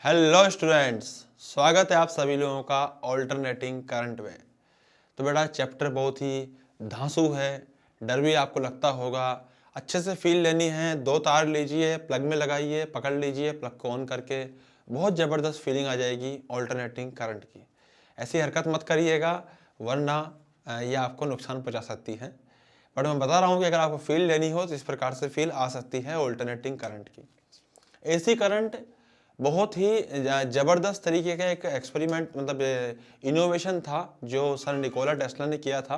Hello students, स्वागत है आप सभी लोगों का ऑल्टरनेटिंग करंट में। तो बेटा चैप्टर बहुत ही धांसू है, डर भी आपको लगता होगा। अच्छे से फील लेनी है, 2 तार लीजिए, प्लग में लगाइए, पकड़ लीजिए प्लग को ऑन करके, बहुत ज़बरदस्त फीलिंग आ जाएगी ऑल्टरनेटिंग करंट की। ऐसी हरकत मत करिएगा वरना ये आपको नुकसान पहुँचा सकती है। बट मैं बता रहा हूँ कि अगर आपको फील लेनी हो तो इस प्रकार से फील आ सकती है ऑल्टरनेटिंग करंट की। एसी करंट बहुत ही ज़बरदस्त तरीके का एक एक्सपेरिमेंट मतलब इनोवेशन था जो सर निकोला टेस्ला ने किया था।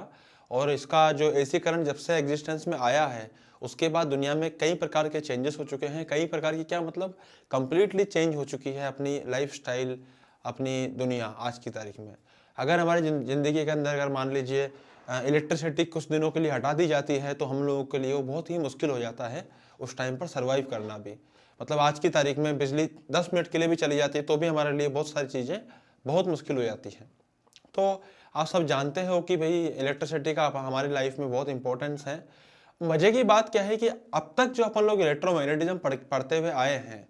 और इसका जो एसी करंट जब से एग्जिस्टेंस में आया है उसके बाद दुनिया में कई प्रकार के चेंजेस हो चुके हैं। कई प्रकार की क्या मतलब कंप्लीटली चेंज हो चुकी है अपनी लाइफस्टाइल, अपनी दुनिया आज की तारीख में। अगर हमारी ज़िंदगी के अंदर अगर मान लीजिए इलेक्ट्रिसिटी कुछ दिनों के लिए हटा दी जाती है तो हम लोगों के लिए वो बहुत ही मुश्किल हो जाता है उस टाइम पर सर्वाइव करना भी। मतलब आज की तारीख में बिजली 10 मिनट के लिए भी चली जाती है तो भी हमारे लिए बहुत सारी चीज़ें बहुत मुश्किल हो जाती हैं। तो आप सब जानते हो कि भाई इलेक्ट्रिसिटी का हमारी लाइफ में बहुत इंपॉर्टेंस है। मज़े की बात क्या है कि अब तक जो अपन लोग इलेक्ट्रोमैग्नेटिज्म पढ़ते हुए आए हैं,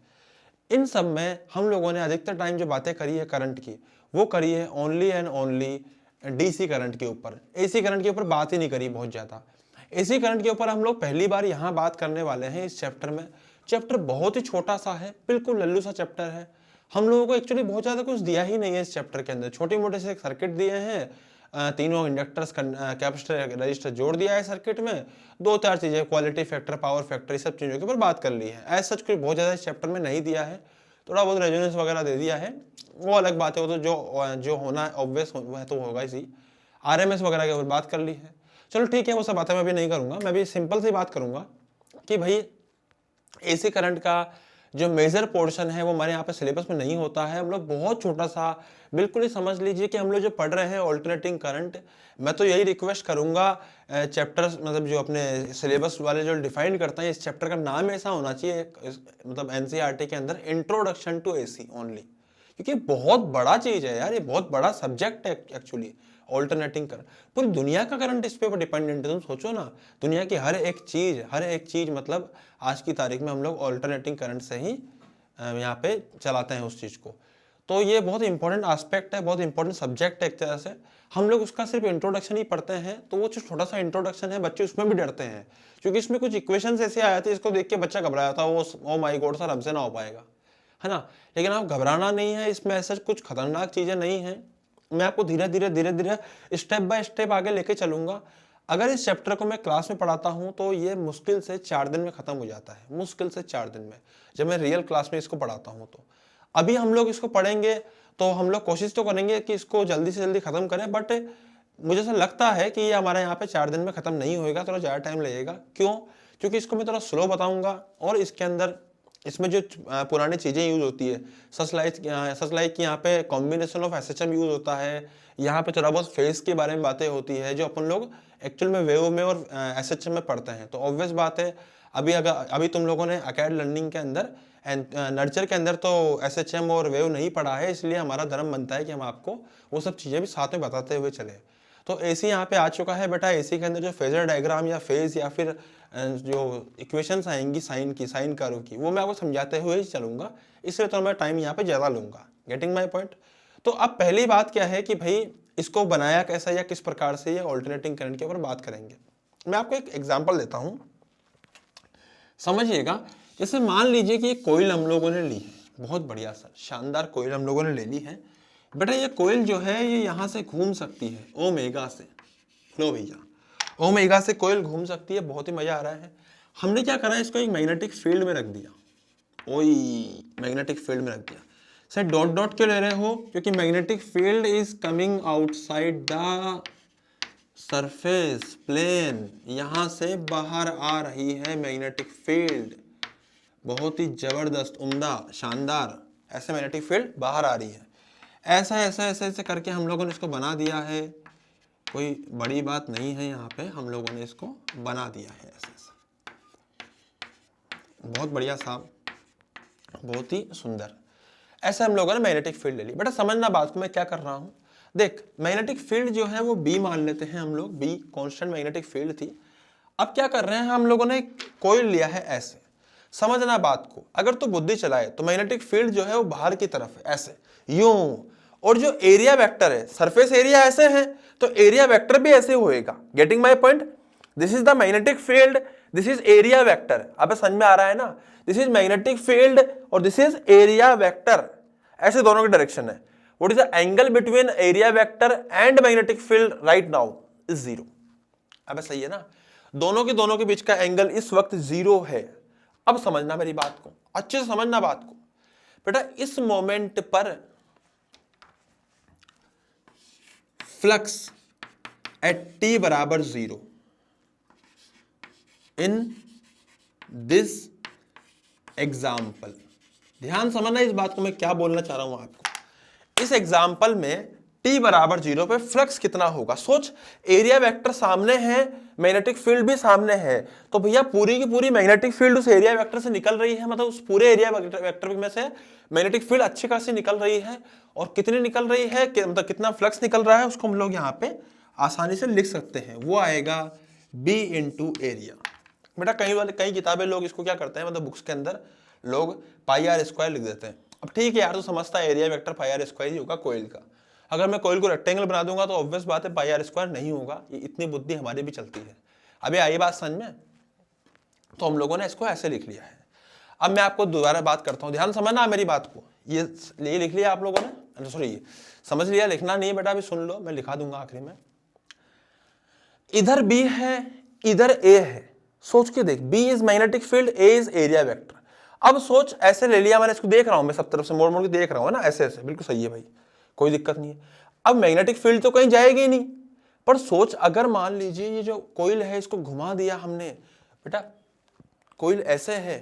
इन सब में हम लोगों ने अधिकतर टाइम जो बातें करी है करंट की, वो करी है only and only DC current के ऊपर। एसी करंट के ऊपर बात ही नहीं करी बहुत ज़्यादा। एसी करंट के ऊपर हम लोग पहली बार यहाँ बात करने वाले हैं इस चैप्टर में। चैप्टर बहुत ही छोटा सा है, बिल्कुल लल्लू सा चैप्टर है। हम लोगों को एक्चुअली बहुत ज़्यादा कुछ दिया ही नहीं है इस चैप्टर के अंदर। छोटे मोटे से सर्किट दिए हैं, तीनों इंडक्टर्स कैपेसिटर रजिस्टर जोड़ दिया है सर्किट में, 2-4 चीज़ें क्वालिटी फैक्टर, पावर फैक्टर, ये सब चीज़ों के ऊपर बात कर ली है। एज सच कोई बहुत ज़्यादा इस चैप्टर में नहीं दिया है, थोड़ा बहुत रेजोनेंस वगैरह दे दिया है, वो अलग बात है। वो तो जो होना है ऑब्वियस वह तो होगा ही। आरएमएस वगैरह के ऊपर बात कर ली है। चलो ठीक है, वो सब बातें मैं भी नहीं करूँगा। मैं भी सिंपल सी बात करूँगा कि भाई एसी करंट का जो मेजर पोर्शन है वो हमारे यहाँ पे सिलेबस में नहीं होता है। हम लोग बहुत छोटा सा, बिल्कुल ही समझ लीजिए कि हम लोग जो पढ़ रहे हैं ऑल्टरनेटिंग करंट, मैं तो यही रिक्वेस्ट करूँगा चैप्टर्स मतलब जो अपने सिलेबस वाले जो डिफाइन करते हैं, इस चैप्टर का नाम ऐसा होना चाहिए मतलब एनसीईआरटी के अंदर इंट्रोडक्शन टू एसी ओनली, क्योंकि बहुत बड़ा चीज़ है यार, ये बहुत बड़ा सब्जेक्ट है एक्चुअली ऑल्टरनेटिंग करंट। पूरी दुनिया का करंट इस पे डिपेंडेंट है। तुम सोचो ना, दुनिया की हर एक चीज़ मतलब आज की तारीख में हम लोग ऑल्टरनेटिंग करंट से ही यहाँ पे चलाते हैं उस चीज़ को। तो ये बहुत इंपॉर्टेंट एस्पेक्ट है, बहुत इंपॉर्टेंट सब्जेक्ट है एक तरह से। हम लोग उसका सिर्फ इंट्रोडक्शन ही पढ़ते हैं तो वो जो छोटा सा इंट्रोडक्शन है बच्चे उसमें भी डरते हैं, क्योंकि इसमें कुछ इक्वेशंस ऐसे आ जाती है इसको देख के बच्चा घबराया था, वो ओ माई गॉड सर हमसे ना हो पाएगा, है ना। लेकिन आप घबराना नहीं है, इसमें ऐसा कुछ खतरनाक चीज़ें नहीं हैं। मैं आपको धीरे धीरे स्टेप बाय स्टेप आगे लेके चलूंगा। अगर इस चैप्टर को मैं क्लास में पढ़ाता हूँ तो ये मुश्किल से 4 दिन में ख़त्म हो जाता है, मुश्किल से 4 दिन में, जब मैं रियल क्लास में इसको पढ़ाता हूँ। तो अभी हम लोग इसको पढ़ेंगे तो हम लोग कोशिश तो करेंगे कि इसको जल्दी से जल्दी ख़त्म करें, बट मुझे ऐसा लगता है कि ये हमारे यहाँ पे 4 दिन में ख़त्म नहीं होएगा, थोड़ा ज़्यादा टाइम लगेगा। क्यों? क्योंकि इसको मैं थोड़ा स्लो बताऊँगा और इसके अंदर इसमें जो पुरानी चीज़ें यूज़ होती है, सच लाइक कि यहाँ पे कॉम्बिनेशन ऑफ एसएचएम यूज़ होता है, यहाँ पे थोड़ा बहुत फेस के बारे में बातें होती है जो अपन लोग एक्चुअल में वेव में और एसएचएम में पढ़ते हैं। तो ऑब्वियस बात है, अभी तुम लोगों ने अकेड लर्निंग के अंदर एंड नर्चर के अंदर तो एसएचएम और वेव नहीं पढ़ा है, इसलिए हमारा धर्म बनता है कि हम आपको वो सब चीज़ें भी साथ में बताते हुए चले। तो एसी यहाँ पे आ चुका है बेटा। एसी के अंदर जो फेजर डायग्राम या फेज या फिर जो इक्वेशंस आएंगी साइन की, साइन कर्व की, वो मैं आपको समझाते हुए ही चलूंगा, इसलिए तो मैं टाइम यहाँ पे ज़्यादा लूंगा। Getting my point? तो अब पहली बात क्या है कि भाई इसको बनाया कैसा या किस प्रकार से ये ऑल्टरनेटिंग करंट के ऊपर बात करेंगे। मैं आपको एक एग्जाम्पल देता हूँ, समझिएगा। जैसे मान लीजिए कि एक कोयल हम लोगों ने ली है, बहुत बढ़िया सर शानदार कोयल हम लोगों ने ले ली है। बेटा ये कोयल जो है ये यहाँ से घूम सकती है ओमेगा से। लो भैया, ओमेगा से कोयल घूम सकती है, बहुत ही मजा आ रहा है। हमने क्या करा, इसको एक मैग्नेटिक फील्ड में रख दिया। ओई मैग्नेटिक फील्ड में रख दिया। सर डॉट डॉट क्यों ले रहे हो? क्योंकि magnetic field is coming outside the surface plane, यहां से बाहर आ रही है मैग्नेटिक फील्ड। बहुत ही जबरदस्त, उम्दा, शानदार, ऐसे मैग्नेटिक फील्ड बाहर आ रही है। ऐसा ऐसा ऐसे ऐसे करके हम लोगों ने इसको बना दिया है। कोई बड़ी बात नहीं है, यहाँ पे हम लोगों ने इसको बना दिया है ऐसे ऐसे। बहुत बढ़िया साहब, बहुत ही सुंदर। ऐसे हम लोगों ने मैग्नेटिक फील्ड ले ली। बेटा समझना बात को मैं क्या कर रहा हूँ। देख मैग्नेटिक फील्ड जो है वो बी मान लेते हैं हम लोग, बी कांस्टेंट मैग्नेटिक फील्ड थी। अब क्या कर रहे हैं हम लोगों ने, कोयल लिया है ऐसे। समझना बात को, अगर तू बुद्धि चलाए तो मैग्नेटिक फील्ड जो है वो बाहर की तरफ है ऐसे यूं, और जो एरिया वेक्टर है, सरफेस एरिया ऐसे है तो एरिया वेक्टर भी ऐसे होएगा। Getting my point? This is the magnetic field, this is area vector. अब समझ में आ रहा है ना, दिस इज मैग्नेटिक फील्ड और दिस इज एरिया वेक्टर, ऐसे दोनों की डायरेक्शन है। What is the angle between area vector and magnetic field right now is 0। अब सही है ना, दोनों के बीच का एंगल इस वक्त 0 है। अब समझना मेरी बात को, अच्छे से समझना बात को बेटा। इस मोमेंट पर फ्लक्स एट t बराबर 0 इन दिस एग्जाम्पल, ध्यान समझना इस बात को, मैं क्या बोलना चाह रहा हूं आपको। इस एग्जाम्पल में t बराबर 0 पे फ्लक्स कितना होगा। सोच, एरिया वेक्टर सामने है, मैग्नेटिक फील्ड भी सामने है, तो भैया पूरी की पूरी मैग्नेटिक फील्ड उस एरिया वेक्टर से निकल रही है, मतलब उस पूरे एरिया वेक्टर में से मैग्नेटिक फील्ड अच्छी खासी निकल रही है। और कितनी निकल रही है, मतलब कितना फ्लक्स निकल रहा है, उसको हम लोग यहाँ पे आसानी से लिख सकते हैं, वो आएगा b इंटू एरिया। बेटा कई किताबें लोग इसको क्या करते हैं, मतलब बुक्स के अंदर लोग पाई आर स्क्वायर लिख देते हैं। अब ठीक है यार, तो समझता है area vector pi r square ही होगा कोयल का। अगर मैं कोयल को रेक्टेंगल बना दूंगा तो ऑब्वियस बात है पाई आर स्क्वायर नहीं होगा। ये इतनी बुद्धि हमारी भी चलती है। अभी आई बात समझ में, तो हम लोगों ने इसको ऐसे लिख लिया है। अब मैं आपको दोबारा बात करता हूं, ध्यान समझना मेरी बात को। ये लिख लिया आप लोगों ने, सॉरी ये समझ लिया, लिखना नहीं है बेटा, अभी सुन लो, मैं लिखा दूंगा आखिरी में। इधर B है, इधर A है। सोच के देख, B is magnetic field, A is area vector. अब सोच, ऐसे ले लिया मैंने, इसको देख रहा हूं मैं सब तरफ से मोड़ मोड़ के देख रहा हूं ना, ऐसे ऐसे बिल्कुल सही है भाई, कोई दिक्कत नहीं है। अब मैग्नेटिक फील्ड तो कहीं जाएगी ही नहीं, पर सोच अगर मान लीजिए ये जो कोइल है इसको घुमा दिया हमने, बेटा कोइल ऐसे है,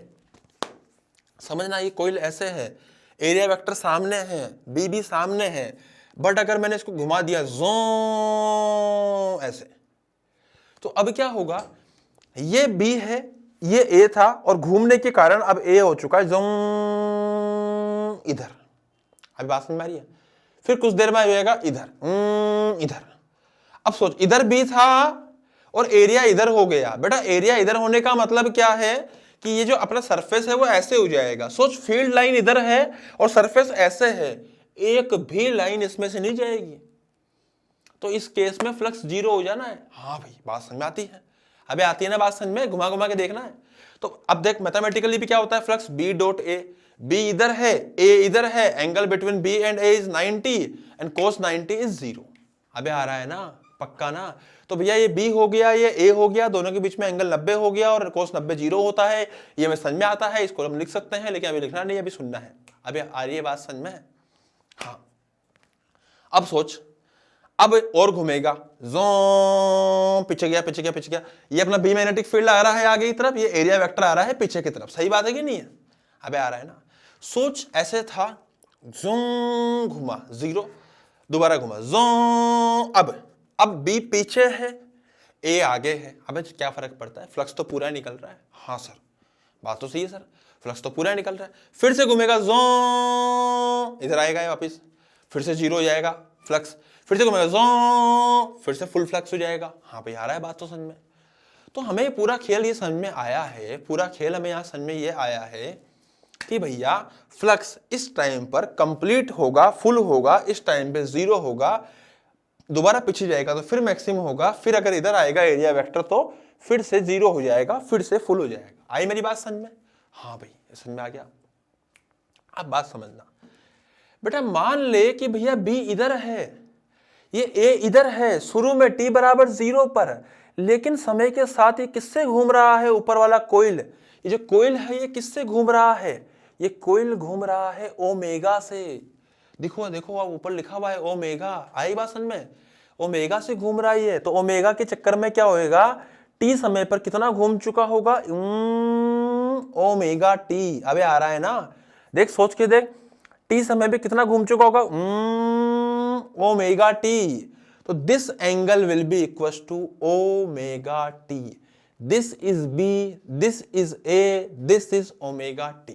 समझना, ये कोइल ऐसे है, एरिया वेक्टर सामने है, बी भी सामने है, बट अगर मैंने इसको घुमा दिया जो ऐसे, तो अब क्या होगा, ये B है, ये A था, और घूमने के कारण अब A हो चुका है जो इधर। अभी बात समझ में आ रही है? फिर कुछ देर में आ जाएगा इधर इधर। अब सोच, इधर B था और एरिया इधर हो गया। बेटा एरिया इधर होने का मतलब क्या है कि ये जो अपना सरफेस है वो ऐसे हो जाएगा। सोच, फील्ड लाइन इधर है और सरफेस ऐसे है, एक भी लाइन इसमें से नहीं जाएगी, तो इस केस में फ्लक्स 0 हो जाना है। हाँ भाई, बात समझ में आती है? अबे आती है ना बात समझ में, घुमा घुमा के देखना है। तो अब देख, मैथमेटिकली भी क्या होता है, flux B dot A, B इधर है, A इधर है, angle between B and A is 90 and cos 90 is 0। अबे आ रहा है ना, पक्का ना? तो भैया ये B हो गया, ये A हो गया, दोनों के बीच में एंगल 90 हो गया और cos 90 0 होता है। ये हमें समझ में आता है, इसको हम लिख सकते हैं, लेकिन अभी लिखना नहीं, अभी सुनना है। अभी आ रही है बात समझ में? हाँ, अब सोच, अब और घूमेगा, जो पीछे गया पीछे गया पीछे गया, ये अपना बी मैग्नेटिक फील्ड आ रहा है आगे की तरफ, ये एरिया वेक्टर आ रहा है पीछे की तरफ। सही बात है कि नहीं है? अबे आ रहा है ना। सोच, ऐसे था, जो घुमा 0, दोबारा घुमा जो, अब बी पीछे है, ए आगे है। अबे क्या फर्क पड़ता है, फ्लक्स तो पूरा निकल रहा है। हाँ सर, बात तो सही है सर, फ्लक्स तो पूरा निकल रहा है। फिर से घूमेगा, जो इधर आएगा वापिस, फिर से 0 हो जाएगा फ्लक्स, फिर से घूमेगा जो, फिर से फुल फ्लक्स हो जाएगा। हाँ भाई, आ रहा है बात तो समझ में? तो हमें पूरा खेल ये समझ में आया है, पूरा खेल हमें यहाँ समझ में ये आया है कि भैया फ्लक्स इस टाइम पर कंप्लीट होगा, फुल होगा, इस टाइम पे 0 होगा, दोबारा पीछे जाएगा तो फिर मैक्सिमम होगा, फिर अगर इधर आएगा एरिया वेक्टर तो फिर से 0 हो जाएगा, फिर से फुल हो जाएगा। आई मेरी बात समझ में? हाँ भाई, समझ में आ गया। अब बात समझना बेटा, मान ले कि भैया B इधर है, ये A इधर है, शुरू में t बराबर 0 पर, लेकिन समय के साथ ये किससे घूम रहा है, ऊपर वाला कोइल। ये जो कोइल है ये किससे घूम रहा है, ये कोइल घूम रहा है ओमेगा से। देखो देखो, अब ऊपर लिखा हुआ है ओमेगा। आई बात समझ में? ओमेगा से घूम रहा है। तो ओमेगा के चक्कर में क्या होएगा, t समय पर कितना घूम चुका होगा, ओमेगा t। अबे आ रहा है ना, देख सोच के देख, t समय पे कितना घूम चुका होगा, ओमेगा t। तो this angle will be equal to omega t। This is b, this is a, this is omega t।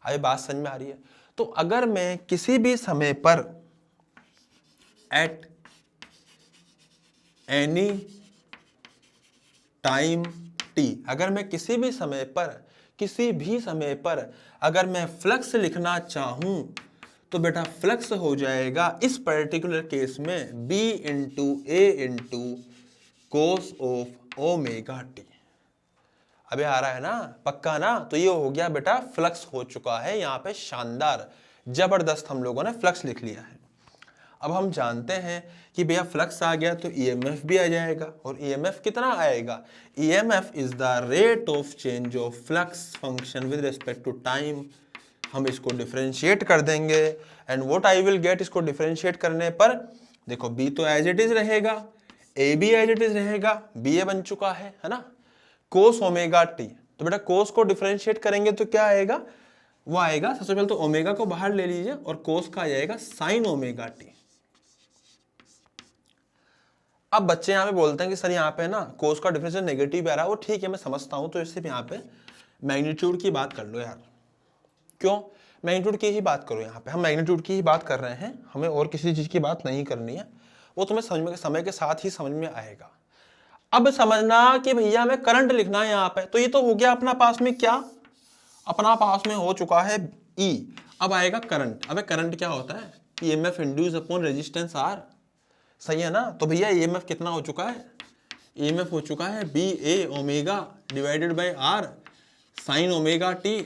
अभी बात समझ में आ रही है? तो अगर मैं किसी भी समय पर एट एनी टाइम t, अगर मैं किसी भी समय पर किसी भी समय पर अगर मैं फ्लक्स लिखना चाहूं तो बेटा फ्लक्स हो जाएगा इस पर्टिकुलर केस में b into A into cos of omega T. अबे आ रहा है ना, पक्का ना? तो ये हो गया बेटा फ्लक्स हो चुका है यहाँ पे, शानदार जबरदस्त हम लोगों ने फ्लक्स लिख लिया है। अब हम जानते हैं कि भैया फ्लक्स आ गया तो ईएमएफ भी आ जाएगा, और ईएमएफ कितना आएगा? EMF is the rate of change of flux function with respect to time. हम इसको डिफरेंशिएट कर देंगे and what I will get, इसको डिफरेंशिएट करने पर देखो बी तो एज इट इज रहेगा, ए भी एज इट इज रहेगा, बी ए बन चुका है ना, कोस ओमेगा टी। तो बेटा कोस को डिफरेंशिएट करेंगे तो क्या आएगा? वो आएगा, सबसे पहले तो ओमेगा को बाहर ले लीजिए और कोस का आ जाएगा साइन ओमेगा टी। अब बच्चे यहाँ पे बोलते हैं कि सर यहाँ पे ना कोस का डिफरेंशियल नेगेटिव आ रहा है, वो ठीक है मैं समझता हूँ, तो इससे यहाँ पे मैग्नीट्यूड की बात कर लो यार। क्यों? मैग्नीट्यूड की ही बात करो, यहाँ पे हम मैग्नीट्यूड की ही बात कर रहे हैं, हमें और किसी चीज की बात नहीं करनी है, वो तुम्हें समझ में समय के साथ ही समझ में आएगा। अब समझना कि भैया हमें करंट लिखना है यहाँ पे, तो ये तो हो गया अपना पास में क्या, अपना पास में हो चुका है E। अब आएगा करंट। अबे करंट क्या होता है? EMF induce upon resistance R, सही है ना? तो भैया ईएमएफ कितना हो चुका है? ईएमएफ हो चुका है B A omega divided by R sine omega T.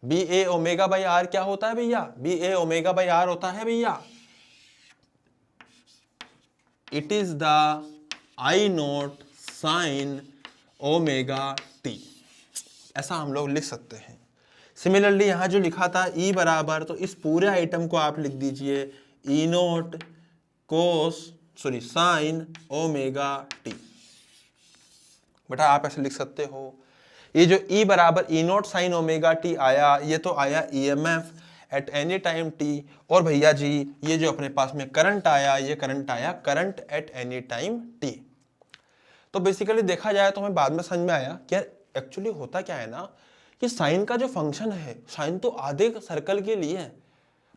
B A omega by R क्या होता है भैया? B A omega by R होता है भैया, it is the I naught sine omega T. ऐसा हम लोग लिख सकते हैं। सिमिलरली यहां जो लिखा था E बराबर, तो इस पूरे आइटम को आप लिख दीजिए ई नोट साइन ओमेगा टी। बेटा आप ऐसे लिख सकते हो। ये जो E बराबर ई नोट साइन ओमेगा टी आया, ये तो आया EMF at any time T, और भैया जी ये जो अपने पास में करंट आया, ये करंट आया current at any time T. तो बेसिकली देखा जाए तो हमें बाद में समझ में आया कि यार एक्चुअली होता क्या है ना, कि साइन का जो फंक्शन है, साइन तो आधे सर्कल के लिए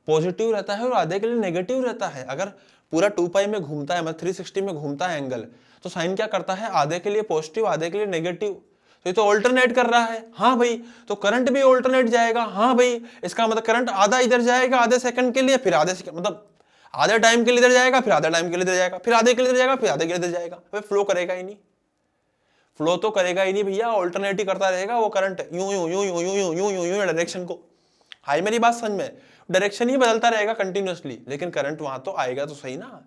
पॉजिटिव रहता है और आधे के लिए नेगेटिव रहता है। अगर पूरा 2 पाई में घूमता है, मतलब 360 में घूमता है एंगल, तो साइन क्या करता है? आधे के लिए पॉजिटिव आधे के लिए नेगेटिव। तो ये तो ऑल्टरनेट कर रहा है। हाँ भाई, तो करंट भी ऑल्टरनेट जाएगा। हाँ भाई, इसका मतलब करंट आधा इधर जाएगा आधे सेकंड के लिए, फिर आधे मतलब आधे टाइम के लिए इधर जाएगा, फिर आधे टाइम के लिए इधर जाएगा, फिर आधे के लिए इधर जाएगा, फिर आधे के लिए इधर जाएगा। भाई फ्लो करेगा ही नहीं, फ्लो तो करेगा ही नहीं भैया, ऑल्टरनेट ही करता रहेगा वो करंट, यूं यूं यूं यूं यूं यूं यूं यूं यूं डायरेक्शन को। हाई मेरी बात समझ में? डायरेक्शन ही बदलता रहेगा कंटिन्यूअसली, लेकिन करंट वहां तो आएगा तो सही ना।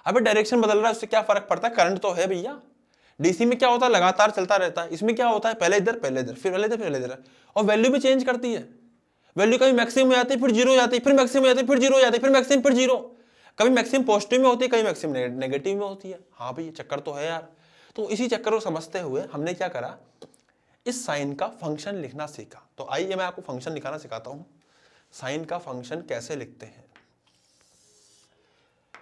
अबे डायरेक्शन बदल रहा है, उससे क्या फर्क पड़ता है? करंट तो है भैया। डीसी में क्या होता है? लगातार चलता रहता है। इसमें क्या होता है? पहले इधर फिर पहले इधर फिर इधर, और वैल्यू भी चेंज करती है। वैल्यू कभी मैक्सिमम हो जाती है, फिर जीरो हो जाती है, फिर मैक्सिमम हो जाती है, फिर जीरो हो जाती है, फिर मैक्सिमम, फिर जीरो। कभी मैक्सिमम पॉजिटिव में होती है, कभी मैक्सिमम नेगेटिव में होती है। हाँ भाई चक्कर तो है यार। तो इसी चक्कर को समझते हुए हमने क्या करा, इस साइन का फंक्शन लिखना सीखा। तो आइए मैं आपको फंक्शन लिखाना सिखाता हूं, साइन का फंक्शन कैसे लिखते हैं।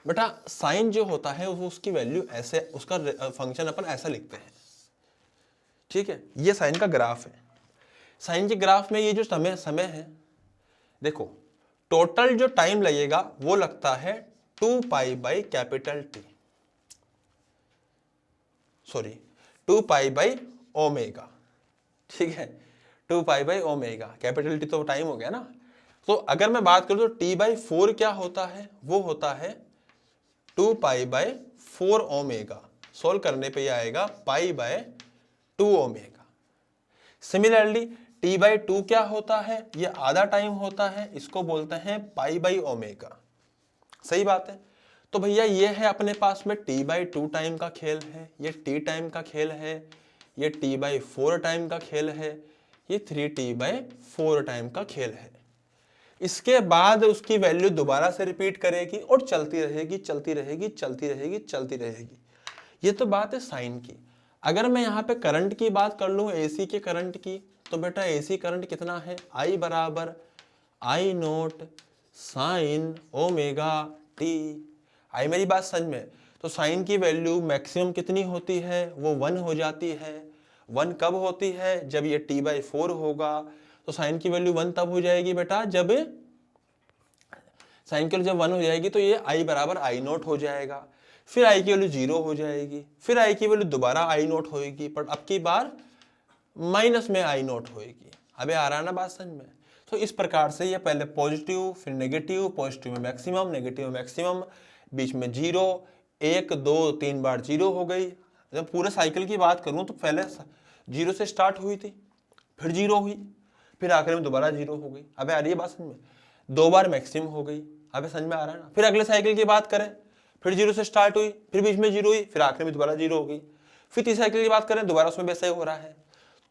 बेटा साइन जो होता है वो उसकी वैल्यू ऐसे, उसका फंक्शन अपन ऐसा लिखते हैं, ठीक है? ये साइन का ग्राफ है। साइन के ग्राफ में ये जो समय है, देखो टोटल जो टाइम लगेगा वो लगता है 2 pi by capital T, sorry 2 pi by omega, ठीक है? 2 pi by omega, capital T तो टाइम हो गया ना। तो अगर मैं बात करूं तो t बाई 4 क्या होता है? वो होता है 2 पाई बाई 4 ओमेगा। सोल्व करने पे ये आएगा pi by 2 omega. Similarly t by 2 क्या होता है? ये आधा टाइम होता है, इसको बोलते हैं पाई बाई ओमेगा। सही बात है। तो भैया ये है अपने पास में t बाई 2 टाइम का खेल है, ये t टाइम का खेल है, ये t बाई 4 टाइम का खेल है, ये 3t बाई 4 टाइम का खेल है। इसके बाद उसकी वैल्यू दोबारा से रिपीट करेगी और चलती रहेगी चलती रहेगी चलती रहेगी चलती रहेगी। ये तो बात है साइन की। अगर मैं यहाँ पे करंट की बात कर लूँ, एसी के करंट की, तो बेटा एसी करंट कितना है? I बराबर आई नोट साइन ओमेगा टी। आई मेरी बात समझ में? तो साइन की वैल्यू मैक्सिमम कितनी होती है? वो 1 हो जाती है। 1 कब होती है? जब ये t बाई 4 होगा। तो साइन की वैल्यू 1 तब हो जाएगी बेटा जब साइन की वैल्यू जब 1 हो जाएगी, तो ये I बराबर आई नोट हो जाएगा। फिर I की वैल्यू 0 हो जाएगी, फिर I की वैल्यू दोबारा आई नोट होगी, पर अब की बार माइनस में आई नोट होएगी। अबे आ रहा ना बात समझ में। तो इस प्रकार से ये पहले पॉजिटिव फिर नेगेटिव, पॉजिटिव में मैक्सिमम, नेगेटिव में मैक्सिमम, बीच में जीरो, 1 2 3 बार जीरो हो गई। जब पूरे साइकिल की बात करूं तो पहले जीरो से स्टार्ट हुई थी, फिर जीरो हुई, फिर आखिर में दोबारा जीरो हो गई। अबे आ रही है बात समझ में। 2 बार मैक्सिमम हो गई। अबे समझ में आ रहा है ना। फिर अगले साइकिल की बात करें, फिर जीरो से स्टार्ट हुई, फिर बीच में जीरो हुई, फिर आखिर में दोबारा जीरो हो गई। फिर तीसरी साइकिल की बात करें, दोबारा उसमें वैसा ही हो रहा है।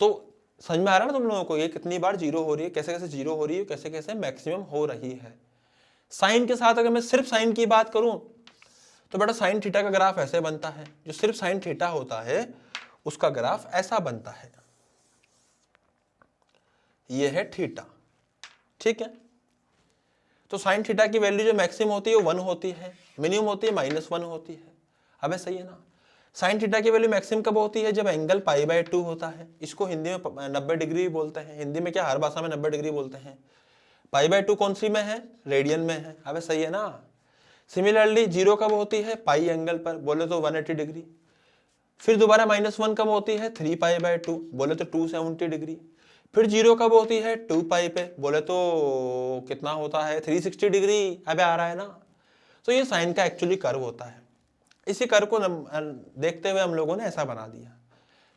तो समझ में आ रहा है ना तुम लोगों को ये कितनी बार जीरो हो रही है, कैसे कैसे जीरो हो रही है, कैसे कैसे मैक्सिमम हो रही है। साइन के साथ अगर मैं सिर्फ साइन की बात करूं तो बेटा साइन थीटा का ग्राफ ऐसे बनता है। जो सिर्फ साइन थीटा होता है उसका ग्राफ ऐसा बनता है। ये है थीटा, ठीक है। तो साइन थीटा की वैल्यू जो मैक्सिमम होती है वो 1 होती है, मिनिमम होती है -1 होती है। अबे सही है ना। साइन थीटा की वैल्यू मैक्सिमम कब होती है? जब एंगल π/2 होता है। इसको हिंदी में 90 डिग्री भी बोलते हैं। हिंदी में क्या, हर भाषा में 90 डिग्री बोलते हैं। π/2 कौन सी में है? रेडियन में है। अबे सही है ना। सिमिलरली जीरो कब होती है? पाई एंगल पर, बोले तो 180 डिग्री। फिर दोबारा -1 कब होती है? 3π/2, बोले तो 270 डिग्री। फिर जीरो कब होती है? 2π पे, बोले तो कितना होता है? 360 डिग्री। अबे आ रहा है ना। तो ये साइन का एक्चुअली कर्व होता है। इसी कर्व को देखते हुए हम लोगों ने ऐसा बना दिया।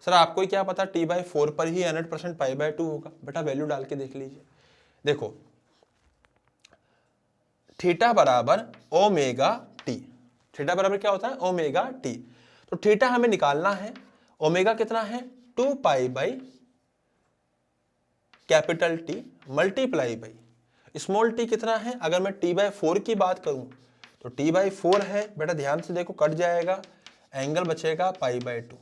सर आपको क्या पता t/4 पर ही 100% π/2 होगा? बेटा वैल्यू डाल के देख लीजिए। देखो थीटा बराबर ओमेगा टी। थीटा बराबर क्या होता है? Omega T. तो थीटा हमें निकालना है। ओमेगा कितना है? 2π/कैपिटल T multiply by small T कितना है? अगर मैं t/4 की बात करूं तो t/4 है। बेटा ध्यान से देखो, कट जाएगा, एंगल बचेगा π/2।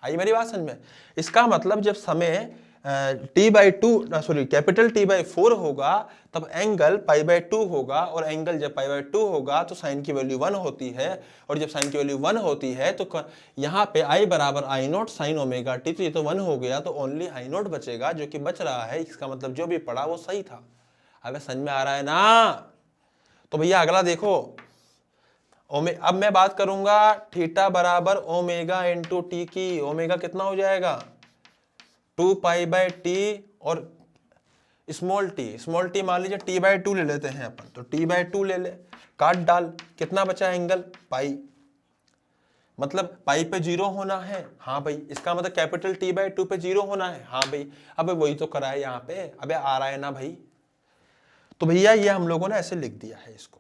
आई मेरी बात समझ में। इसका मतलब जब समय कैपिटल t/4 होगा तब एंगल π/2 होगा, और एंगल जब π/2 होगा तो साइन की वैल्यू 1 होती है, और जब साइन की वैल्यू 1 होती है तो यहाँ पे I बराबर I0 साइन ओमेगा टी। तो ये तो 1 हो गया, तो ओनली I0 बचेगा, जो कि बच रहा है। इसका मतलब जो भी पढ़ा वो सही था। अबे समझ में आ रहा है ना। तो भैया अगला देखो, अब मैं बात करूंगा थीटा बराबर ओमेगा इंटू टी की। ओमेगा कितना हो जाएगा? 2π/t, और स्मॉल टी मान लीजिए t/2 ले लेते हैं अपन, तो t/2 ले ले, काट डाल, कितना बचा एंगल? पाई। मतलब पाई पे जीरो होना है। हाँ भाई, इसका मतलब कैपिटल t/2 पे जीरो होना है। हाँ भाई, अबे वही तो करा है यहाँ पे। अबे आ रहा है ना भाई। तो भैया ये हम लोगों ने ऐसे लिख दिया है इसको।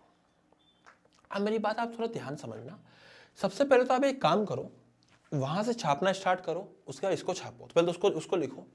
अब मेरी बात आप थोड़ा ध्यान समझना। सबसे पहले तो आप एक काम करो, वहां से छापना स्टार्ट करो, उसके बाद इसको छापो। तो पहले तो उसको लिखो।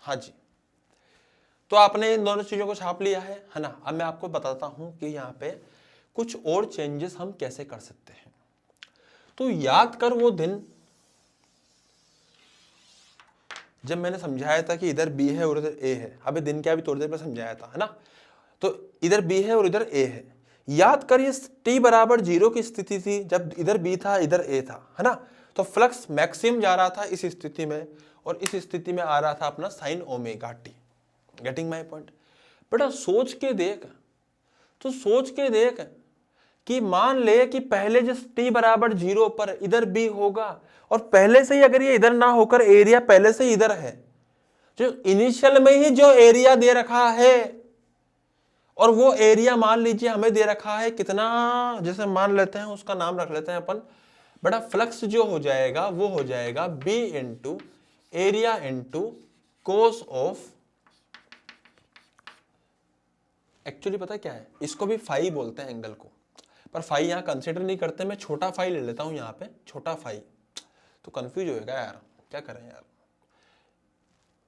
हाँ जी, तो आपने इन दोनों चीजों को छाप लिया है ना। अब मैं आपको बताता हूं कि यहाँ पे कुछ और चेंजेस हम कैसे कर सकते हैं। तो याद कर वो दिन जब मैंने समझाया था कि इधर B है और इधर A है। अबे दिन क्या, अभी थोड़ी देर में समझाया था, है ना। तो इधर B है और इधर A है। याद कर ये t बराबर 0 की स्थिति थी जब इधर B था इधर A था, है ना। तो फ्लक्स मैक्सिमम जा रहा था इस स्थिति में, और इस स्थिति में आ रहा था अपना sign omega T. Getting my point? बेटा सोच के देख, तो सोच के देख कि मान ले कि पहले जिस t बराबर 0 पर इधर B होगा, और पहले से ही अगर ये इधर ना होकर एरिया पहले से इधर है, जो इनिशियल में ही जो एरिया दे रखा है, और वो एरिया मान लीजिए हमें दे रखा है कितना, जैसे मान लेते हैं उसका नाम रख लेते हैं अपन, बड़ा फ्लक्स जो हो जाएगा वो हो जाएगा B into area into cos of, actually पता क्या है, इसको भी फाई बोलते हैं एंगल को, पर फाई यहाँ कंसिडर नहीं करते। मैं छोटा फाई ले लेता हूँ यहाँ पे, छोटा फाई, तो कंफ्यूज होएगा यार, क्या करें यार,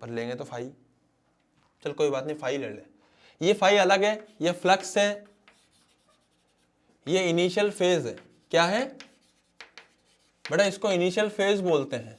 पर लेंगे तो फाई। चल कोई बात नहीं, फाई ले ले। ये फाई अलग है, ये फ्लक्स है, ये इनिशियल फेज है। क्या है बेटा? इसको इनिशियल फेज बोलते हैं।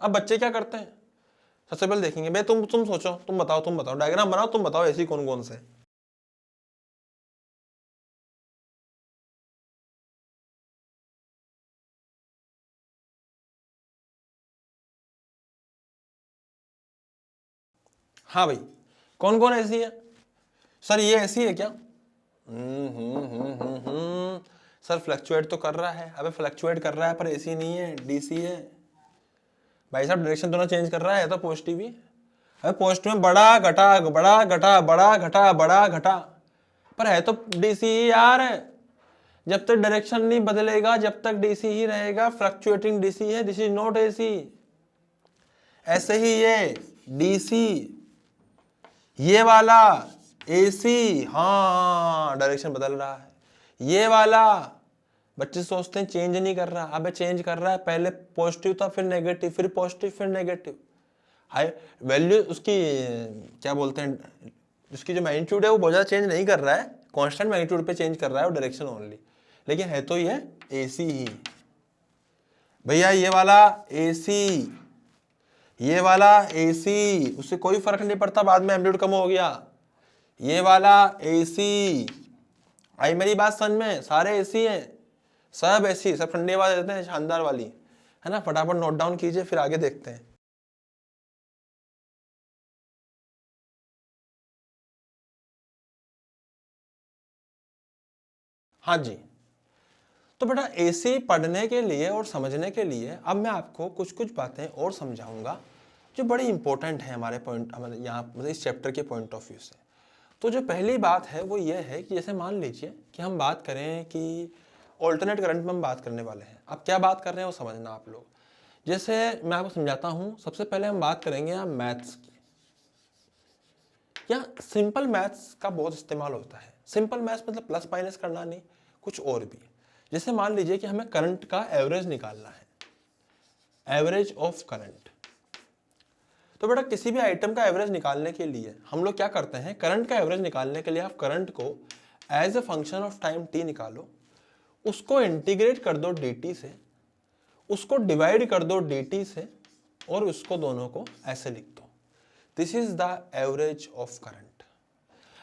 अब बच्चे क्या करते हैं, सबसे पहले देखेंगे भाई तुम सोचो, तुम बताओ डायग्राम बनाओ, तुम बताओ ऐसी कौन कौन से। हाँ भाई, कौन कौन ऐसी है सर, ये ऐसी है क्या? सर फ्लक्चुएट तो कर रहा है, अबे फ्लक्चुएट कर रहा है पर एसी नहीं है, डीसी है। भाई साहब डायरेक्शन दोनों चेंज कर रहा है तो पॉजिटिव ही। अबे पॉजिटिव में बड़ा घटा बड़ा घटा बड़ा घटा बड़ा घटा, पर है तो डीसी ही यार। जब तक डायरेक्शन नहीं बदलेगा, जब तक डीसी ही रहेगा, फ्लक्चुएटिंग डीसी है, दिस इज नॉट एसी। ऐसे ही ये डीसी, ये वाला एसी, हाँ डायरेक्शन बदल रहा है। ये वाला बच्चे सोचते हैं चेंज नहीं कर रहा, अबे चेंज कर रहा है, पहले पॉजिटिव था फिर नेगेटिव, फिर पॉजिटिव फिर नेगेटिव। हाई वैल्यू उसकी क्या बोलते हैं, उसकी जो मैग्नीट्यूड है वो बहुत ज़्यादा चेंज नहीं कर रहा है, कांस्टेंट मैग्नीट्यूड पे चेंज कर रहा है वो डायरेक्शन ओनली, लेकिन है तो ये एसी ही। भैया ये वाला एसी, ये वाला एसी, उससे कोई फर्क नहीं पड़ता बाद में एम्पलीट्यूड कम हो गया। ये वाला एसी, आई मेरी बात समझ में, सारे एसी हैं, सब एसी, सब ठंडी आवाज देते हैं शानदार वाली, है ना। फटाफट नोट डाउन कीजिए फिर आगे देखते हैं। हाँ जी, तो बेटा एसी पढ़ने के लिए और समझने के लिए अब मैं आपको कुछ कुछ बातें और समझाऊंगा जो बड़ी इंपॉर्टेंट है हमारे पॉइंट, हमारे यहाँ मतलब इस चैप्टर के पॉइंट ऑफ व्यू से। तो जो पहली बात है वो ये है कि जैसे मान लीजिए कि हम बात करें कि ऑल्टरनेट करंट में हम बात करने वाले हैं। अब क्या बात कर रहे हैं वो समझना आप लोग। जैसे मैं आपको समझाता हूँ, सबसे पहले हम बात करेंगे यहाँ मैथ्स की। यहाँ सिंपल मैथ्स का बहुत इस्तेमाल होता है। सिंपल मैथ्स मतलब प्लस माइनस करना नहीं, कुछ और भी। जैसे मान लीजिए कि हमें करंट का एवरेज निकालना है, एवरेज ऑफ करंट। तो बेटा किसी भी आइटम का एवरेज निकालने के लिए हम लोग क्या करते हैं, करंट का एवरेज निकालने के लिए आप करंट को as a function of time T निकालो, उसको इंटीग्रेट कर दो dt से, उसको डिवाइड कर दो dt से, और उसको दोनों को ऐसे लिख दो, this is the average of current.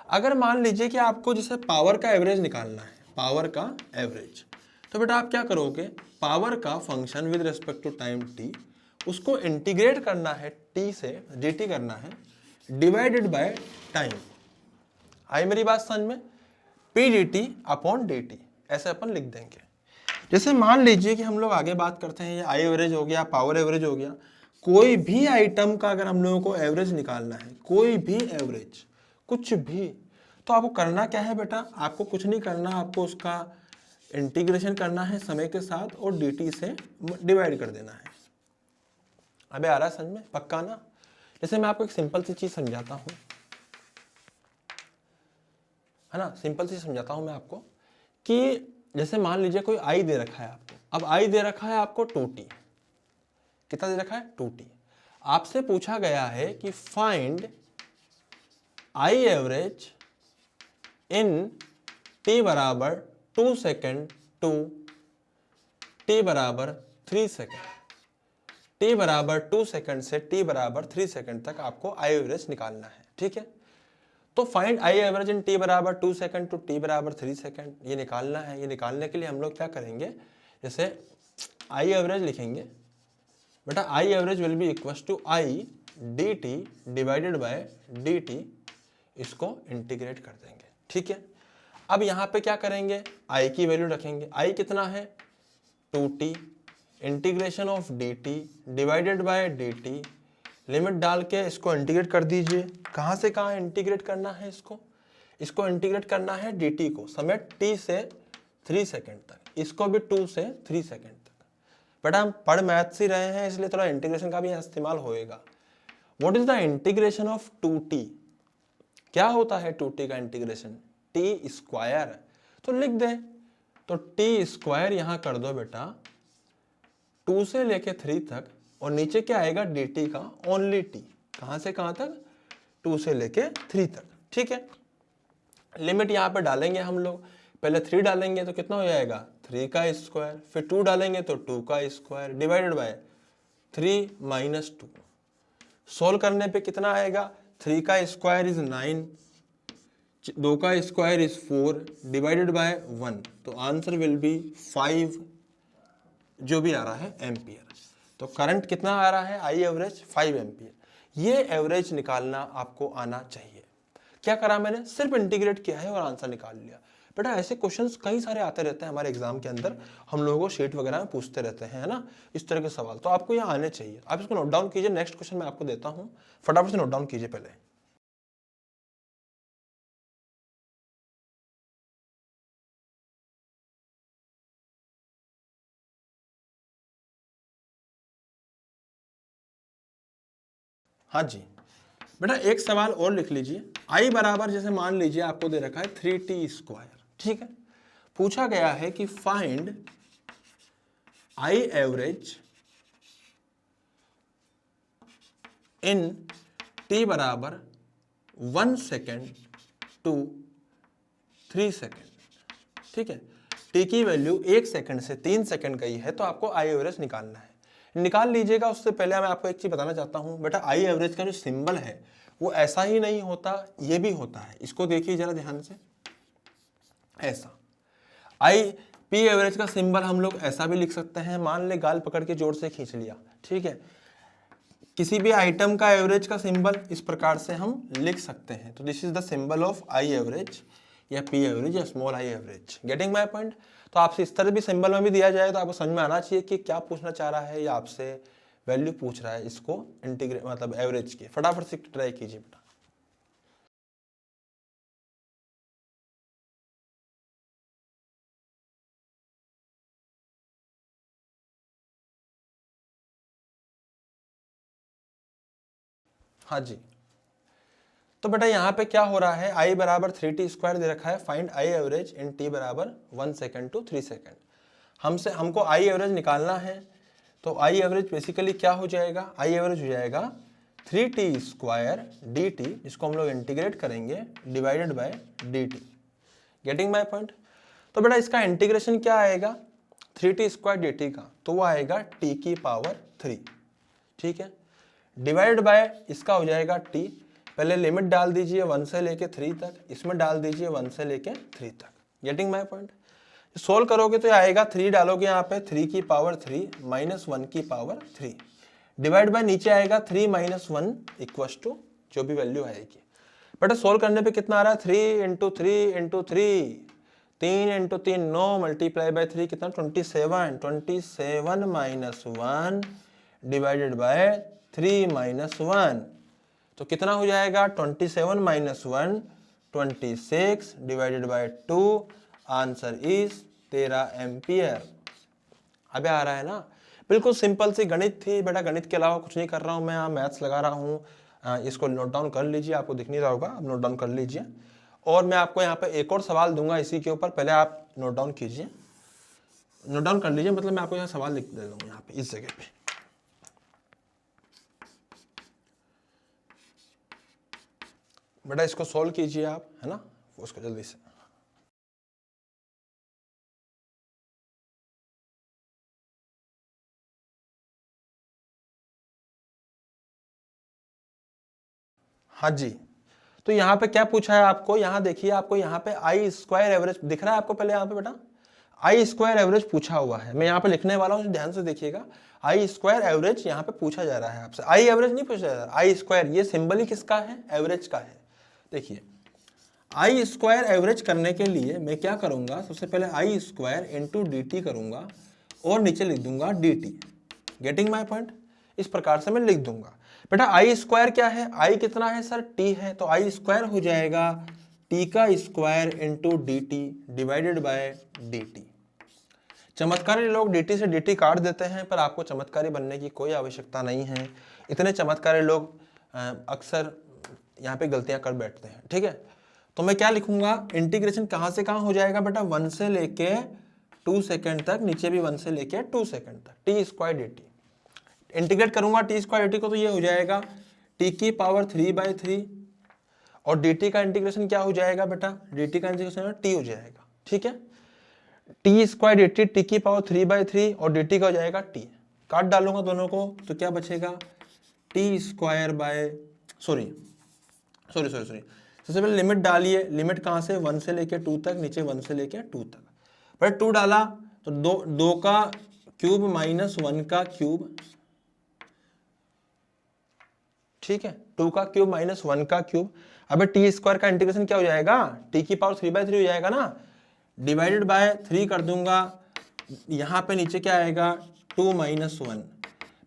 अगर मान लीजिए कि आपको जैसे पावर का एवरेज निकालना है, पावर का एवरेज, तो बेटा आप क्या करोगे, पावर का function with respect to time t, उसको इंटीग्रेट करना है t से, dt करना है, डिवाइडेड बाय टाइम। आई मेरी बात समझ में, p dt अपॉन dt, ऐसे अपन लिख देंगे। जैसे मान लीजिए कि हम लोग आगे बात करते हैं, ये आई एवरेज हो गया, पावर एवरेज हो गया। कोई भी आइटम का अगर हम लोगों को एवरेज निकालना है, कोई भी एवरेज, कुछ भी, तो आपको करना क्या है बेटा, आपको कुछ नहीं करना, आपको उसका इंटीग्रेशन करना है समय के साथ और dt से डिवाइड कर देना है। अबे आ रहा है समझ में, पक्का ना। जैसे मैं आपको एक सिंपल सी चीज समझाता हूँ, है ना, सिंपल सी समझाता हूँ मैं आपको कि जैसे मान लीजिए कोई आई दे रखा है आपको, अब आई दे रखा है आपको 2t, कितना दे रखा है 2t। आपसे पूछा गया है कि find I average in t बराबर 2 सेकेंड टू t बराबर 3 सेकेंड, t बराबर 2 सेकेंड से t बराबर 3 सेकेंड तक आपको आई एवरेज निकालना है, ठीक है। तो find I average in t बराबर 2 सेकेंड टू t बराबर 3 सेकेंड, ये निकालना है। ये निकालने के लिए हम लोग क्या करेंगे, जैसे आई एवरेज लिखेंगे बेटा, I average will be equal to I dt divided by dt, इसको इंटीग्रेट कर देंगे, ठीक है। अब यहाँ पे क्या करेंगे, आई की वैल्यू रखेंगे, आई कितना है 2t, integration of dt divided by dt, limit डाल के इसको इंटीग्रेट कर दीजिए। कहाँ से कहाँ इंटीग्रेट करना है इसको इंटीग्रेट करना है dt को, समय t से 3 सेकेंड तक, इसको भी 2 से 3 सेकेंड तक। बेटा हम पढ़ मैथ्स ही रहे हैं इसलिए थोड़ा इंटीग्रेशन का भी इस्तेमाल होएगा। What is the integration of 2t, क्या होता है 2t का इंटीग्रेशन, t स्क्वायर, तो लिख दे, तो t स्क्वायर यहाँ कर दो बेटा 2 से लेके 3 तक, और नीचे क्या आएगा dt का ओनली t, कहां से कहां तक 2 से लेके 3 तक, ठीक है। लिमिट यहाँ पे डालेंगे हम लोग, पहले 3 डालेंगे तो कितना हो जाएगा 3 का स्क्वायर, फिर 2 डालेंगे तो 2 का square divided by 3 minus 2। Solve करने पे कितना आएगा, 3 का स्क्वायर इज 9, 2 का स्क्वायर इज 4 डिवाइडेड बाय 1, तो आंसर विल बी 5 जो भी आ रहा है एम्पियर। तो करंट कितना आ रहा है, आई एवरेज 5 एम्पियर। ये एवरेज निकालना आपको आना चाहिए। क्या करा मैंने, सिर्फ इंटीग्रेट किया है और आंसर निकाल लिया। बेटा ऐसे क्वेश्चंस कई सारे आते रहते हैं हमारे एग्जाम के अंदर, हम लोगों को शीट वगैरह में पूछते रहते हैं, है ना, इस तरह के सवाल। तो आपको ये आने चाहिए, आप इसको नोट डाउन कीजिए। नेक्स्ट क्वेश्चन मैं आपको देता हूँ, फटाफट से नोट डाउन कीजिए पहले। हाँ जी बेटा, एक सवाल और लिख लीजिए। आई बराबर, जैसे मान लीजिए आपको दे रखा है 3t स्क्वायर, ठीक है। पूछा गया है कि find I average in t बराबर 1 सेकेंड टू 3 सेकेंड, ठीक है। t की वैल्यू 1 सेकेंड से 3 सेकेंड गई है, तो आपको आई एवरेज निकालना है। निकाल लीजिएगा। उससे पहले मैं आपको एक चीज बताना चाहता हूं बेटा, आई एवरेज का जो सिंबल है वो ऐसा ही नहीं होता, ये भी होता है। इसको देखिए जरा ध्यान से, ऐसा आई पी एवरेज का सिंबल हम लोग ऐसा भी लिख सकते हैं। मान ले गाल पकड़ के जोर से खींच लिया, ठीक है। किसी भी आइटम का एवरेज का सिंबल इस प्रकार से हम लिख सकते हैं। तो this is the symbol of I average या पी एवरेज या small I average. Getting my point. तो आपसे इस तरह भी सिंबल में भी दिया जाए तो आपको समझ में आना चाहिए कि क्या पूछना चाह रहा है या आपसे वैल्यू पूछ रहा है इसको इंटीग्रेट मतलब एवरेज की। फटाफट से ट्राई कीजिए बेटा। हाँ जी, तो बेटा यहाँ पे क्या हो रहा है, आई बराबर 3t स्क्वायर दे रखा है, find I average in t बराबर 1 सेकेंड टू 3 सेकेंड। हमको आई एवरेज निकालना है। तो आई एवरेज बेसिकली क्या हो जाएगा, आई एवरेज हो जाएगा 3t स्क्वायर dt, इसको हम लोग इंटीग्रेट करेंगे divided by dt। Getting my point. तो बेटा इसका इंटीग्रेशन क्या आएगा 3t स्क्वायर dt का, तो वो आएगा t की पावर 3, ठीक है। डिवाइड बाय इसका हो जाएगा t, पहले लिमिट डाल दीजिए 1 से लेके 3 तक, इसमें डाल दीजिए 1 से लेके 3 तक। Getting my point. सोल्व करोगे तो आएगा 3 डालोगे यहाँ पे 3 की पावर 3 माइनस 1 की पावर 3 डिवाइड बाय नीचे आएगा 3 माइनस 1 इक्वस टू जो भी वैल्यू आएगी। बेटा सोल्व करने पे कितना आ रहा है 3 into 3 into 3, 3 into 3 9 multiply by 3 कितना 27, 27 माइनस 1 डिवाइडेड बाय 3 माइनस 1, तो कितना हो जाएगा 27 minus 1 26 divided by 2, answer is 13 ampere. अबे आ रहा है ना, बिल्कुल सिंपल सी गणित थी बेटा। गणित के अलावा कुछ नहीं कर रहा हूँ मैं, यहाँ मैथ्स लगा रहा हूँ। इसको नोट डाउन कर लीजिए, आपको दिख नहीं रहा होगा, आप नोट डाउन कर लीजिए। और मैं आपको यहाँ पे एक और सवाल दूंगा इसी के ऊपर, पहले आप नोट डाउन कीजिए, नोट डाउन कर लीजिए। मतलब मैं आपको यहाँ सवाल लिख दे दूँ यहाँ पे इस जगह पे। बेटा इसको सोल्व कीजिए आप, है ना, उसको जल्दी से। हाँ जी, तो यहाँ पे क्या पूछा है आपको, यहाँ देखिए, आपको यहाँ पे आई स्क्वायर एवरेज दिख रहा है आपको पहले यहाँ पे बेटा, आई स्क्वायर एवरेज पूछा हुआ है। मैं यहाँ पे लिखने वाला हूँ, ध्यान से देखिएगा। आई स्क्वायर एवरेज यहाँ पे पूछा जा रहा है आपसे, आई एवरेज नहीं पूछा जा रहा, आई स्क्वायर। ये सिंबल ही किसका है, एवरेज का है। देखिए आई स्क्वायर एवरेज करने के लिए मैं क्या करूंगा, सबसे पहले आई स्क्वायर इंटू डी टी करूंगा और नीचे लिख दूंगा D T. Getting my point. इस प्रकार से मैं लिख दूंगा। बेटा आई स्क्वायर क्या है, आई कितना है सर, टी है, तो आई स्क्वायर हो जाएगा टी का square into d t divided by d T. चमत्कारी लोग dt से dt काट देते हैं, पर आपको चमत्कारी बनने की कोई आवश्यकता नहीं है। इतने चमत्कारी लोग अक्सर यहाँ पे गलतियां कर बैठते हैं, ठीक है। तो मैं क्या लिखूंगा, इंटीग्रेशन कहाँ से कहाँ हो जाएगा बेटा, 1 से लेके 2 सेकेंड तक, नीचे भी 1 से लेके 2 सेकेंड तक, टी स्क्वायर dt। इंटीग्रेट करूंगा टी स्क्वायर dt को, तो ये हो जाएगा t की पावर 3/3 और dt का इंटीग्रेशन क्या हो जाएगा बेटा, dt का इंटीग्रेशन t हो जाएगा, ठीक है। टी स्क्वायर dt, टी की पावर 3/3 और dt का हो जाएगा t। काट डालूंगा दोनों को तो क्या बचेगा, टी स्क्वायर बाय सॉरी सबसे पहले लिमिट डालिए, लिमिट कहाँ से 1 से लेके 2 तक, नीचे 1 से लेके 2 तक, पर 2 डाला तो 2 का क्यूब माइनस 1 का क्यूब, ठीक है, 2 का क्यूब माइनस 1 का क्यूब। अबे टी स्क्वायर का इंटीग्रेशन क्या हो जाएगा, टी की पावर 3/3 हो जाएगा ना, डिवाइडेड बाय 3 कर दूंगा, यहाँ पे नीचे क्या आएगा 2 माइनस 1।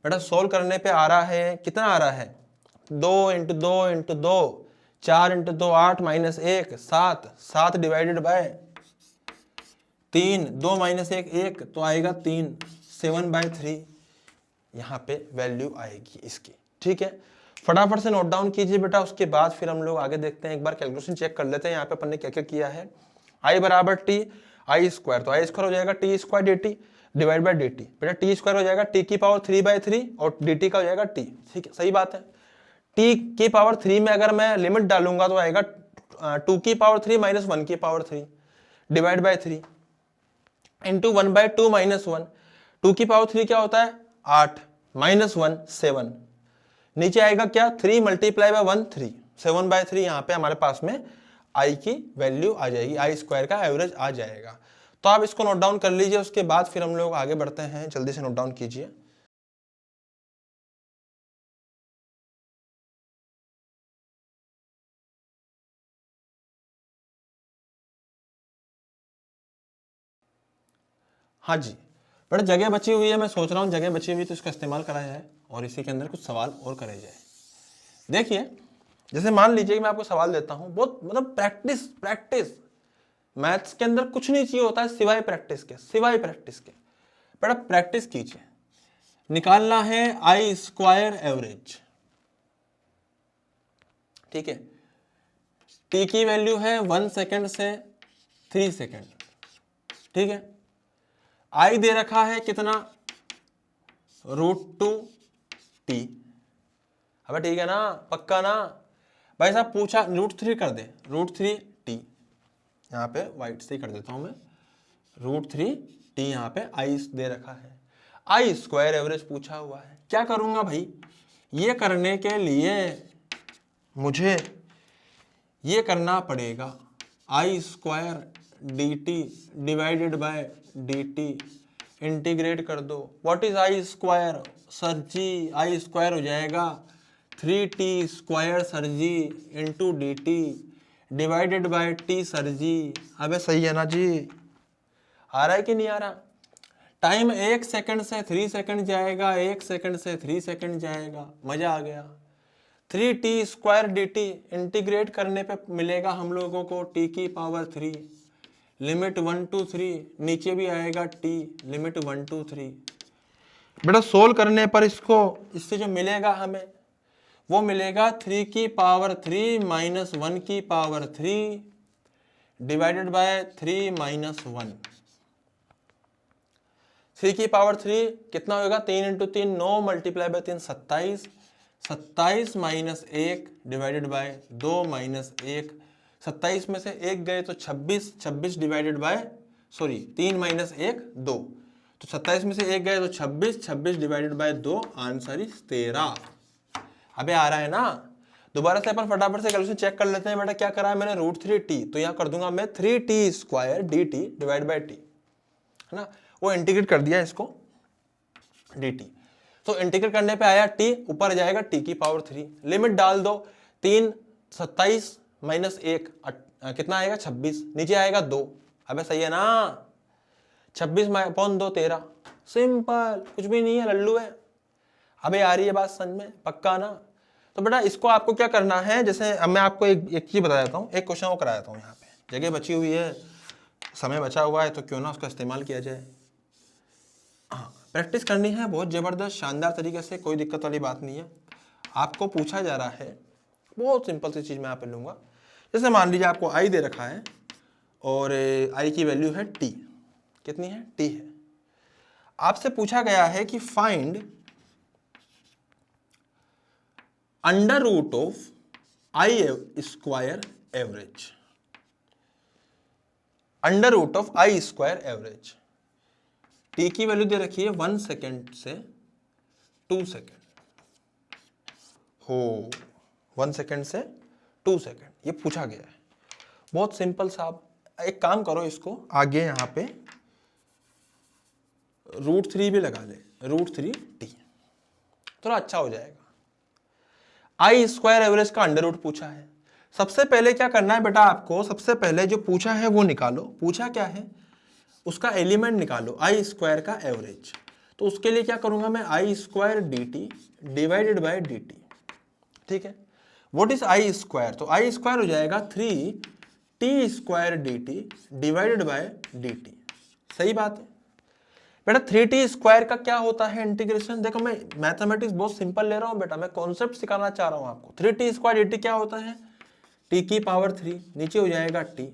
बेटा सोल्व करने पे आ रहा है, कितना आ रहा है 2 into 2 into 2, 4 into 2 8 minus 1 7, 7 divided by 3, 2 minus 1 1 तो आएगा 3, 7/3 यहाँ पे वैल्यू आएगी इसकी, ठीक है। फटाफट से नोट डाउन कीजिए बेटा, उसके बाद फिर हम लोग आगे देखते हैं, एक बार कैलकुलेशन चेक कर लेते हैं यहाँ पे अपन ने क्या क्या किया है। आई बराबर टी आई स्क्वायर, तो आई स्क्वायर हो जाएगा T square d T divide by D T, बेटा टी स्क्वायर हो जाएगा टी की पावर 3/3 और डी टी का हो जाएगा टी, ठीक है सही बात है। टी की पावर 3 में अगर मैं लिमिट डालूंगा तो आएगा 2 की पावर 3 माइनस 1 की power 3 divide by 3 into 1/2 minus 1, 2 की पावर 3 क्या होता है 8 माइनस 1 7, नीचे आएगा क्या 3 मल्टीप्लाई बाय 1 3, 7/3 यहाँ पे हमारे पास में आई की वैल्यू आ जाएगी, आई स्क्वायर का एवरेज आ जाएगा। तो आप इसको नोट डाउन कर लीजिए, उसके बाद फिर हम लोग आगे बढ़ते हैं, जल्दी से नोट डाउन कीजिए। हाँ जी बेटा जगह बची हुई है, मैं सोच रहा हूँ जगह बची हुई तो इसका इस्तेमाल करा जाए और इसी के अंदर कुछ सवाल और करे जाए। देखिए जैसे मान लीजिए कि मैं आपको सवाल देता हूँ, बहुत मतलब प्रैक्टिस प्रैक्टिस, मैथ्स के अंदर कुछ नहीं चाहिए होता है सिवाय प्रैक्टिस के, सिवाय प्रैक्टिस के। बेटा प्रैक्टिस कीजिए, निकालना है आई स्क्वायर एवरेज, ठीक है। टी की वैल्यू है 1 सेकेंड से 3 सेकेंड, ठीक है। आई दे रखा है कितना √2 टी, अब ठीक है ना, पक्का ना भाई साहब, पूछा √3 कर दे, √3 टी, यहाँ पे वाइट से ही कर देता हूं मैं, √3 टी यहाँ पे आई दे रखा है, आई स्क्वायर एवरेज पूछा हुआ है। क्या करूंगा भाई, ये करने के लिए मुझे ये करना पड़ेगा, I square d t divided by d t, integrate कर दो। What is I square sir ji, I square हो जाएगा 3t square sir ji into d t divided by t sir ji. अबे सही है ना जी, आ रहा है कि नहीं आ रहा। टाइम 1 सेकंड से 3 सेकंड जाएगा, 1 सेकंड से 3 सेकंड जाएगा, मजा आ गया। 3t square d t integrate करने पे मिलेगा हम लोगों को t की पावर 3, लिमिट 1 to 3, नीचे भी आएगा t लिमिट 1 to 3। बेटा सोल्व करने पर इससे जो मिलेगा हमें वो मिलेगा 3 की पावर 3 माइनस 1 की पावर 3 डिवाइडेड बाय 3 माइनस 1। 3 की पावर 3 कितना होगा, 3 into 3 9 multiply by 3 27, 27 minus 1 divided by 2 minus 1, 27 में से 1 गए तो 26, 26 डिवाइडेड बाय 3 माइनस 1 2, तो 27 में से 1 गए तो 26, 26 डिवाइडेड बाय 2, आंसर इज 13। अबे आ रहा है ना, दोबारा से अपन फटाफट से कैलकुलेशन चेक कर लेते हैं। बेटा क्या करा है मैंने, √3t, तो यहाँ कर दूंगा मैं 3t square d T divide by T, है ना, वो इंटीग्रेट कर दिया इसको dt, तो इंटीग्रेट करने पे आया t, ऊपर जाएगा t की पावर 3, लिमिट डाल दो 3 27 माइनस 1 कितना आएगा 26, नीचे आएगा 2। अबे सही है ना, 26/2 13, सिंपल, कुछ भी नहीं है, लल्लू है। अबे आ रही है बात समझ में, पक्का ना। तो बेटा इसको आपको क्या करना है, जैसे अब मैं आपको एक चीज बता देता हूँ, एक क्वेश्चन वो करा देता हूँ। यहाँ पे जगह बची हुई है, समय बचा हुआ है, तो क्यों ना उसका इस्तेमाल किया जाए। हाँ प्रैक्टिस करनी है बहुत ज़बरदस्त शानदार तरीके से, कोई दिक्कत वाली बात नहीं है। आपको पूछा जा रहा है, बहुत सिंपल सी चीज़ मैं यहाँ पे लूँगा। जैसे मान लीजिए आपको आई दे रखा है और आई की वैल्यू है टी, कितनी है टी है। आपसे पूछा गया है कि find under root of I square average, under root of I square average. T की वैल्यू दे रखी है 1 सेकेंड से 2 सेकेंड हो, 1 सेकेंड से 2 सेकेंड, ये पूछा गया है। बहुत सिंपल साहब, एक काम करो, इसको आगे यहाँ पे √3 भी लगा ले, √3t, थोड़ा अच्छा हो जाएगा। आई स्क्वायर एवरेज का अंडर रूट पूछा है। सबसे पहले क्या करना है बेटा आपको, सबसे पहले जो पूछा है वो निकालो। पूछा क्या है, उसका एलिमेंट निकालो, आई स्क्वायर का एवरेज। तो उसके लिए क्या करूंगा मैं, I square dt divided by dt, ठीक है। व्हाट इज आई स्क्वायर, तो आई स्क्वायर हो जाएगा 3t square dt divided by dt। सही बात है बेटा। 3t स्क्वायर का क्या होता है इंटीग्रेशन, देखो मैं मैथमेटिक्स बहुत सिंपल ले रहा हूं बेटा, मैं कॉन्सेप्ट सिखाना चाह रहा हूं आपको। 3t स्क्वायर dt क्या होता है, t की पावर 3, नीचे हो जाएगा t,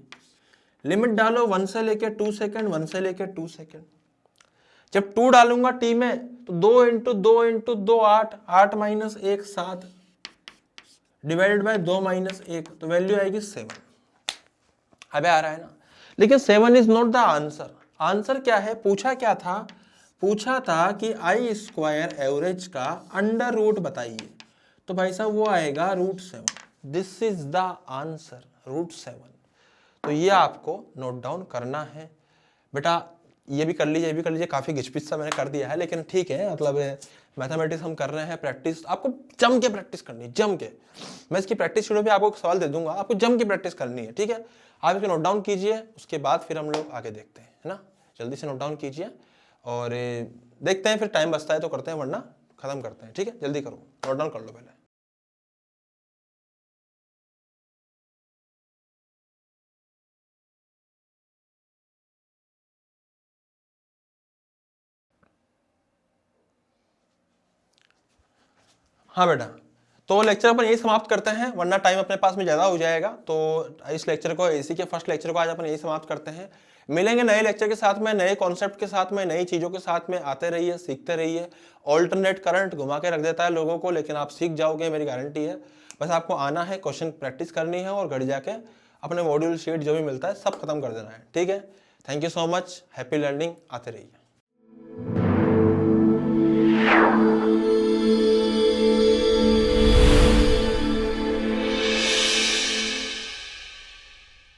लिमिट डालो 1 से लेके 2 सेकेंड, 1 से लेके 2 सेकेंड। जब 2 डालूंगा t में तो 2 into 2 into 2 8, 8 minus 1 7 divided by 2 minus 1, तो वैल्यू आएगी 7। अबे आ रहा है ना, लेकिन 7 is not the answer. Answer क्या है, पूछा क्या था, पूछा था कि आई स्क्वायर एवरेज का अंडर रूट बताइए। तो भाई साहब वो आएगा √7, दिस इज द आंसर, √7। तो ये आपको नोट डाउन करना है बेटा। ये भी कर लीजिए, ये भी कर लीजिए, काफी घिचपिच सा मैंने कर दिया है, लेकिन ठीक है, मतलब मैथमेटिक्स हम कर रहे हैं, प्रैक्टिस आपको जम के प्रैक्टिस करनी है, जम के। मैं इसकी प्रैक्टिस वीडियो पे आपको एक सवाल दे दूंगा, आपको जम की प्रैक्टिस करनी है, ठीक है। आप इसको नोट डाउन कीजिए, उसके बाद फिर हम लोग आगे देखते हैं, है ना। जल्दी से नोट डाउन कीजिए और देखते हैं, फिर टाइम बचता है तो करते हैं, वरना खत्म करते हैं, ठीक है। जल्दी करो, नोट डाउन कर लो पहले। हाँ बेटा, तो लेक्चर अपन यही समाप्त करते हैं, वरना टाइम अपने पास में ज़्यादा हो जाएगा। तो इस लेक्चर को, एसी के फर्स्ट लेक्चर को आज अपन यही समाप्त करते हैं। मिलेंगे नए लेक्चर के साथ में, नए कॉन्सेप्ट के साथ में, नई चीज़ों के साथ में। आते रहिए, सीखते रहिए। ऑल्टरनेट करंट घुमा के रख देता है लोगों को, लेकिन आप सीख जाओगे, मेरी गारंटी है। बस आपको आना है, क्वेश्चन प्रैक्टिस करनी है और घर जाके अपने मॉड्यूल शीट जो भी मिलता है सब खत्म कर देना है, ठीक है। Thank you so much, happy learning, आते रहिए।